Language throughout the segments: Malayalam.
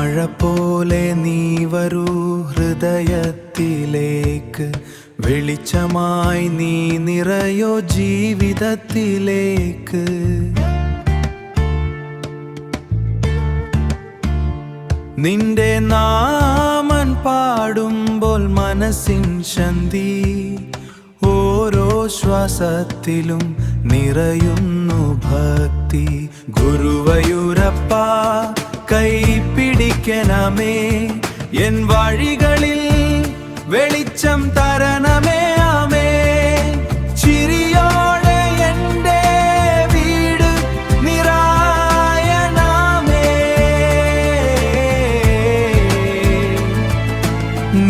മഴ പോലെ നീ വരൂ ഹൃദയത്തിലേക്ക്, വെളിച്ചമായി നീ നിറയോ ജീവിതത്തിലേക്ക്. നിന്റെ നാമം പാടുമ്പോൾ മനസ്സിൻ ശാന്തി, ഓരോ ശ്വാസത്തിലും നിറയുന്നു ഭക്തി. ഗുരുവായൂരപ്പ കൈ പിടിക്കണമേ, എൻ വഴികളിൽ വെളിച്ചം തരണമേ. ആമേ ചിരിയോടെ എൻ്റെ വീട് നിറായണമേ.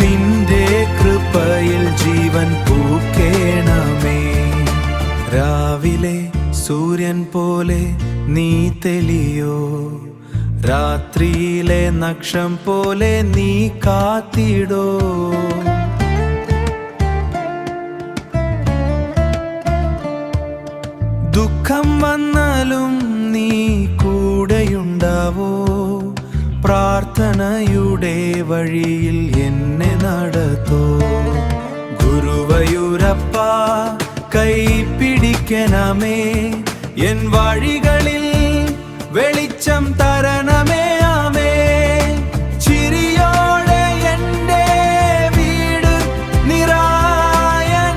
നിന്റെ കൃപയിൽ ജീവൻ പൂക്കേണമേ. രാവിലെ സൂര്യൻ പോലെ നീ തെളിയോ, രാത്രിയിലെ നക്ഷം പോലെ നീ കാത്തിടോ. ദുഃഖം വന്നാലും നീ കൂടെയുണ്ടാവോ, പ്രാർത്ഥനയുടെ വഴിയിൽ എന്നെ നടത്തോ. ഗുരുവായൂരപ്പ കൈ പിടിക്കണമേ, എൻ വഴികളിൽ വെളിച്ചം തരണമേ. ആമേ ചിരിയോടെ എൻ്റെ വീട് നിറായണമേ.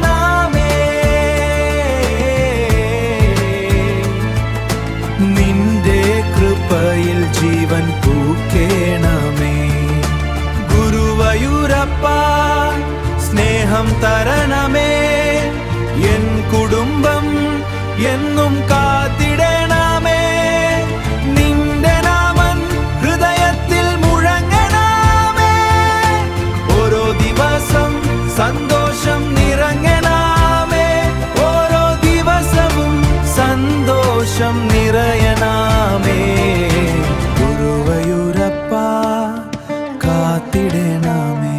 നിന്റെ കൃപയിൽ ജീവൻ പൂക്കേണമേ. ഗുരുവായൂരപ്പ സ്നേഹം തരണമേ, എൻ കുടുംബം എന്നും കാത്തിടണമേ. നിന്റെ നാമം ഹൃദയത്തിൽ മുഴങ്ങണമേ, ഓരോ ദിവസം സന്തോഷം നിറയണമേ. ഓരോ ദിവസവും സന്തോഷം നിറയണമേ. ഗുരുവായൂരപ്പ കാത്തിടണമേ.